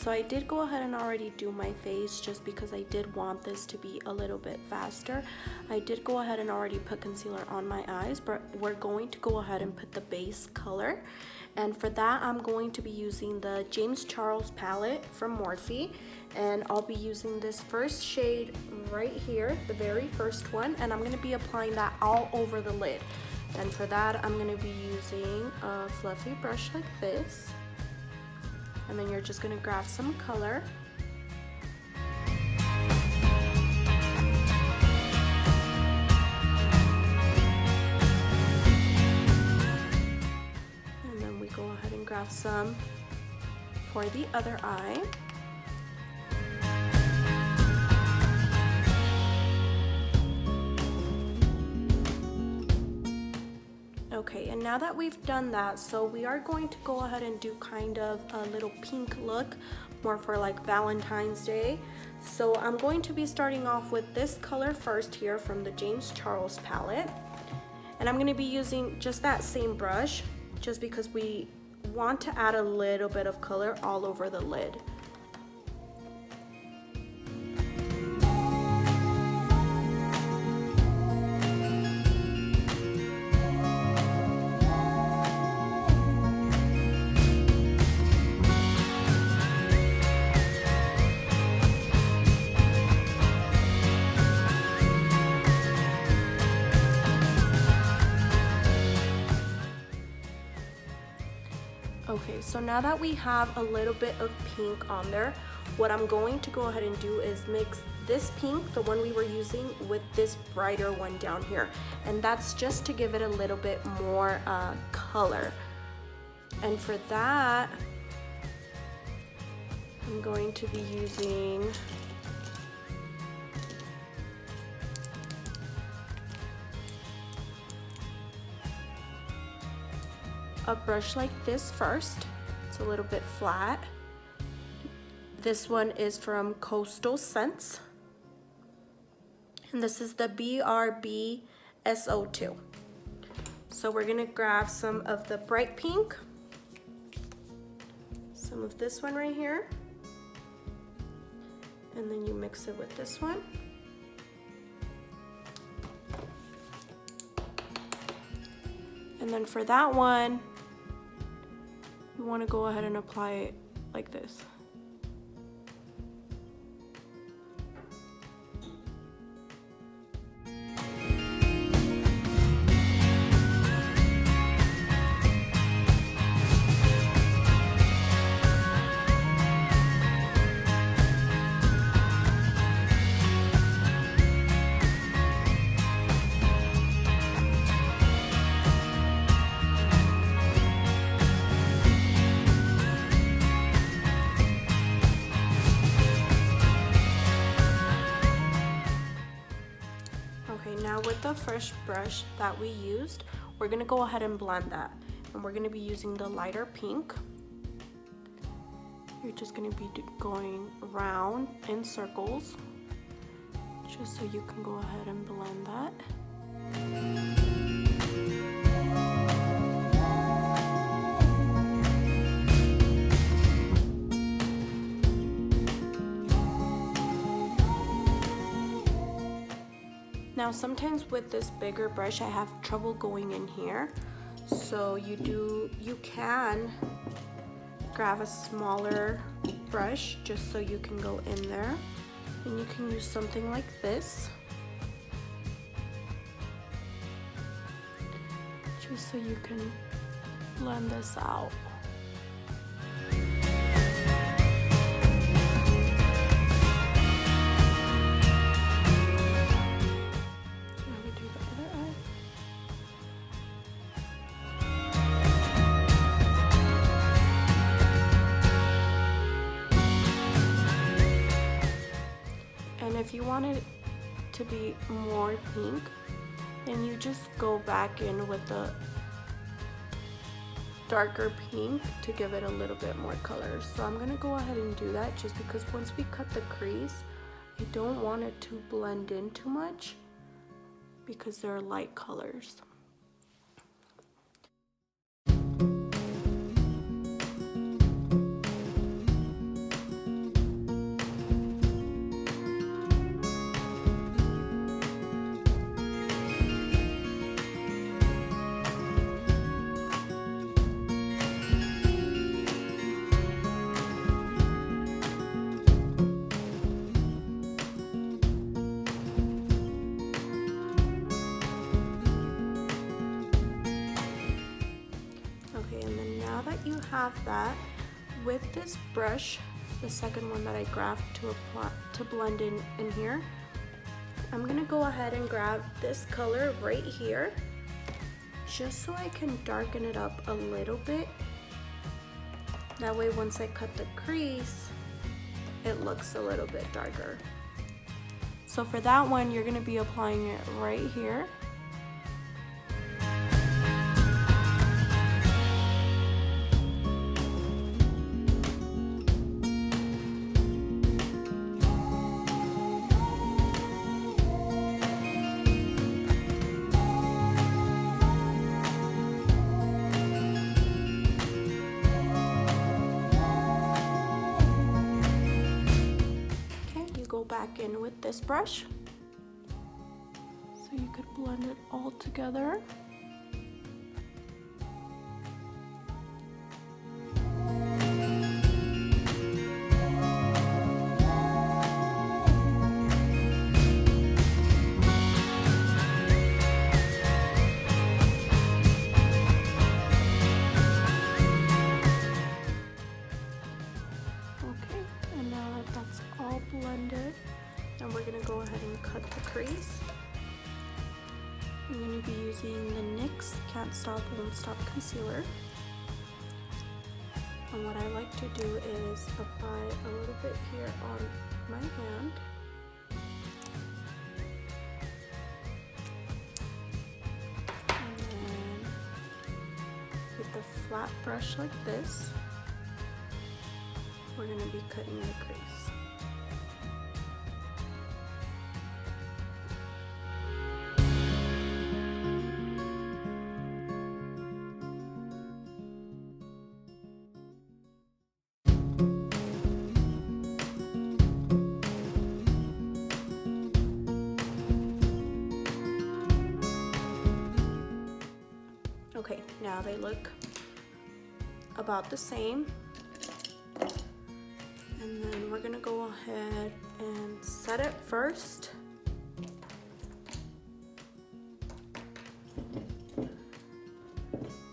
so I did go ahead and already do my face just because I did want this to be a little bit faster. I did go ahead and already put concealer on my eyes, but we're going to go ahead and put the base color. And for that, I'm going to be using the James Charles palette from Morphe. And I'll be using this first shade right here, the very first one, and I'm going to be applying that all over the lid. And for that, I'm going to be using a fluffy brush like this. And then you're just going to grab some color. And then we go ahead and grab some for the other eye. Okay, and now that we've done that, so we are going to go ahead and do kind of a little pink look, more for like Valentine's Day. So I'm going to be starting off with this color first here from the James Charles palette. And I'm going to be using just that same brush, just because we want to add a little bit of color all over the lid. Okay, so now that we have a little bit of pink on there, what I'm going to go ahead and do is mix this pink, the one we were using, with this brighter one down here. And that's just to give it a little bit more color. And for that, I'm going to be using a brush like this first. It's a little bit flat. This one is from Coastal Scents, and this is the BRB SO2. So we're gonna grab some of the bright pink, some of this one right here, and then you mix it with this one. And then for that one, you want to go ahead and apply it like this. Now with the fresh brush that we used, we're gonna go ahead and blend that. And we're gonna be using the lighter pink. You're just gonna be going around in circles, just so you can go ahead and blend that. Now sometimes with this bigger brush I have trouble going in here, so you can grab a smaller brush just so you can go in there, and you can use something like this just so you can blend this out. If you want it to be more pink, then you just go back in with the darker pink to give it a little bit more color. So I'm gonna go ahead and do that just because once we cut the crease, I don't want it to blend in too much because they're light colors. have that, with this brush, the second one that I grabbed to blend in here, I'm gonna go ahead and grab this color right here, just so I can darken it up a little bit. That way once I cut the crease, it looks a little bit darker. So for that one, you're gonna be applying it right here. Go back in with this brush so you could blend it all together. Blended, and we're gonna go ahead and cut the crease. I'm gonna be using the NYX Can't Stop Won't Stop concealer, and what I like to do is apply a little bit here on my hand, and then with the flat brush like this, we're gonna be cutting the crease. Okay, now they look about the same. And then we're gonna go ahead and set it first.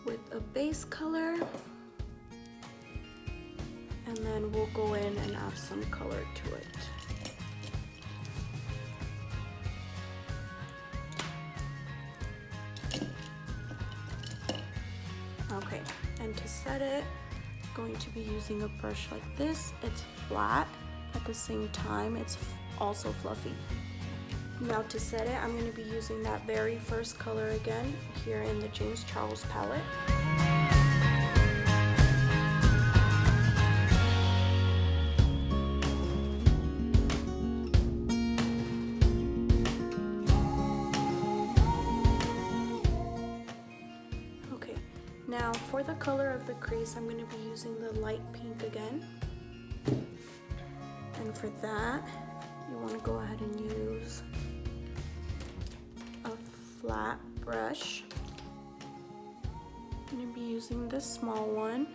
With a base color. And then we'll go in and add some color to it. Okay, and to set it, I'm going to be using a brush like this. It's flat, at the same time it's also fluffy. Now to set it, I'm going to be using that very first color again, here in the James Charles palette. Now for the color of the crease, I'm going to be using the light pink again. And for that, you want to go ahead and use a flat brush. I'm going to be using this small one,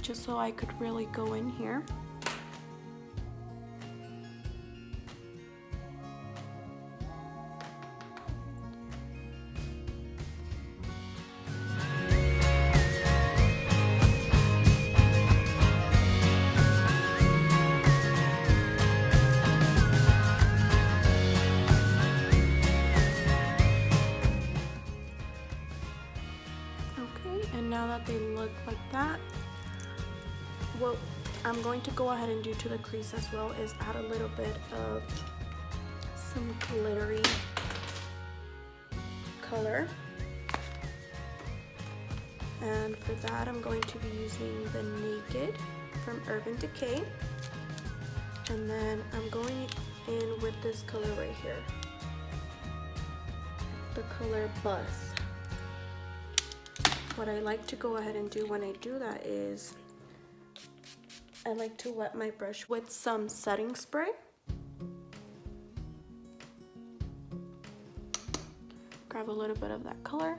just so I could really go in here. Now that they look like that, what I'm going to go ahead and do to the crease as well is add a little bit of some glittery color. And for that, I'm going to be using the Naked from Urban Decay. And then I'm going in with this color right here, the color Buzz. What I like to go ahead and do when I do that is I like to wet my brush with some setting spray. Grab a little bit of that color.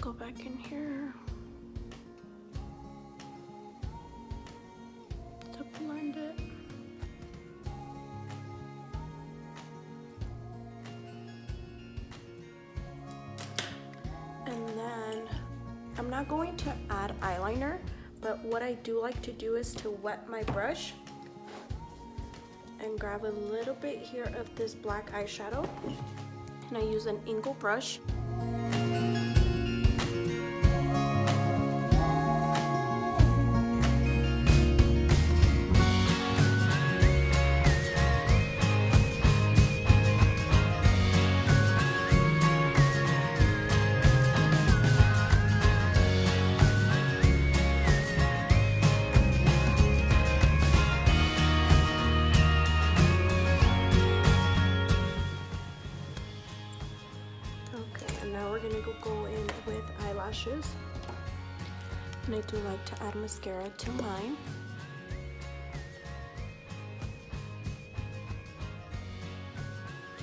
go back in here to blend it. And then I'm not going to add eyeliner, but what I do like to do is to wet my brush and grab a little bit here of this black eyeshadow, and I use an angle brush. Go in with eyelashes, and I do like to add mascara to mine.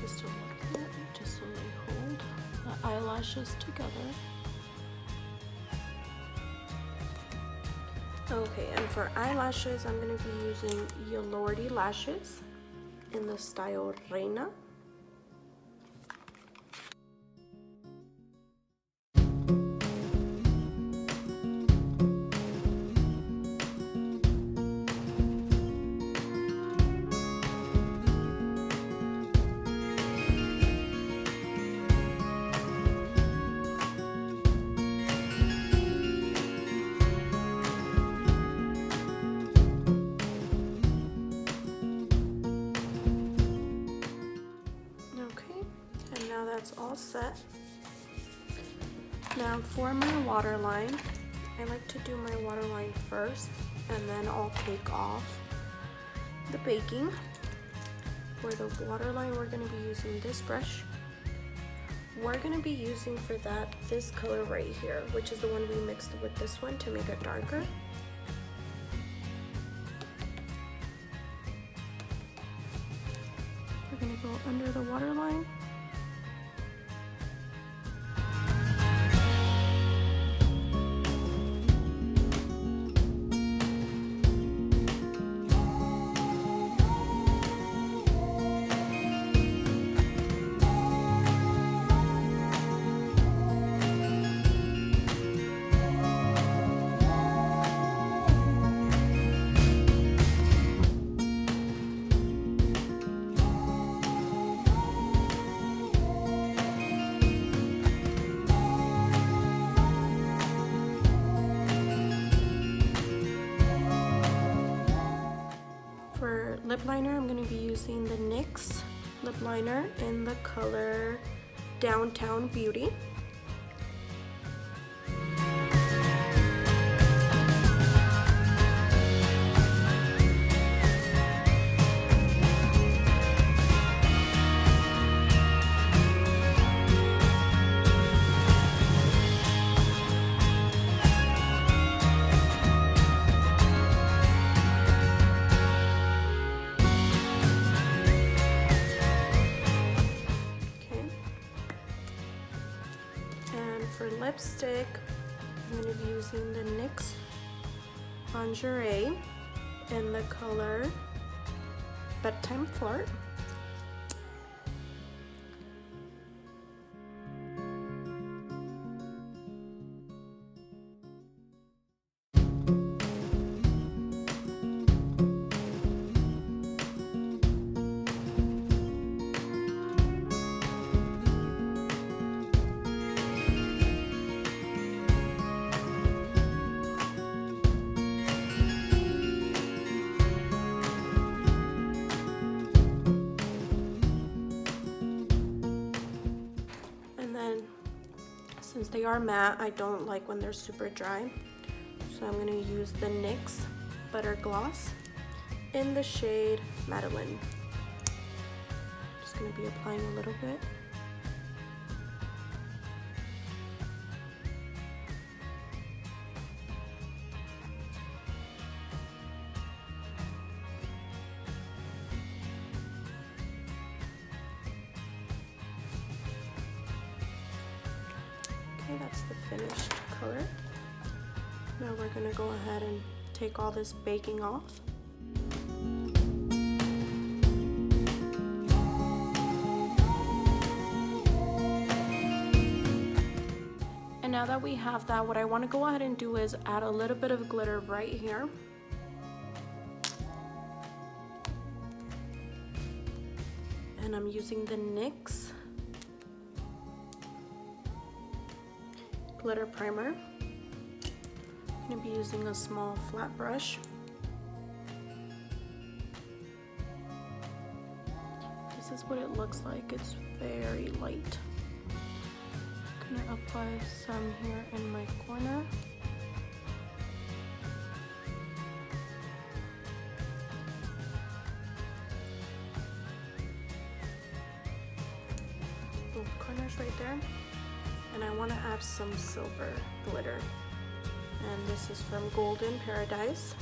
Just a little bit, just so they hold the eyelashes together. Okay, and for eyelashes, I'm going to be using Yolordi lashes in the style Reina. That's all set. Now for my waterline, I like to do my waterline first, and then I'll take off the baking. For the waterline, we're going to be using this brush. We're going to be using for that this color right here, which is the one we mixed with this one to make it darker. We're going to go under the waterline. Lip liner, I'm going to be using the NYX lip liner in the color Downtown Beauty. For lipstick, I'm going to be using the NYX Lingerie in the color Bedtime Flirt. Since they are matte, I don't like when they're super dry. So I'm going to use the NYX Butter Gloss in the shade Madeline. Just going to be applying a little bit. Okay, that's the finished color. Now we're gonna go ahead and take all this baking off. And now that we have that, what I want to go ahead and do is add a little bit of glitter right here. And I'm using the NYX glitter primer. I'm going to be using a small flat brush. This is what it looks like. It's very light. I'm going to apply some here in my corner. Both corners right there. And I want to add some silver glitter. And this is from Golden Paradise.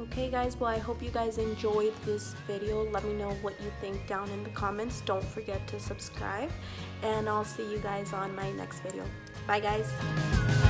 Okay guys, well I hope you guys enjoyed this video. Let me know what you think down in the comments. Don't forget to subscribe, and I'll see you guys on my next video. Bye guys.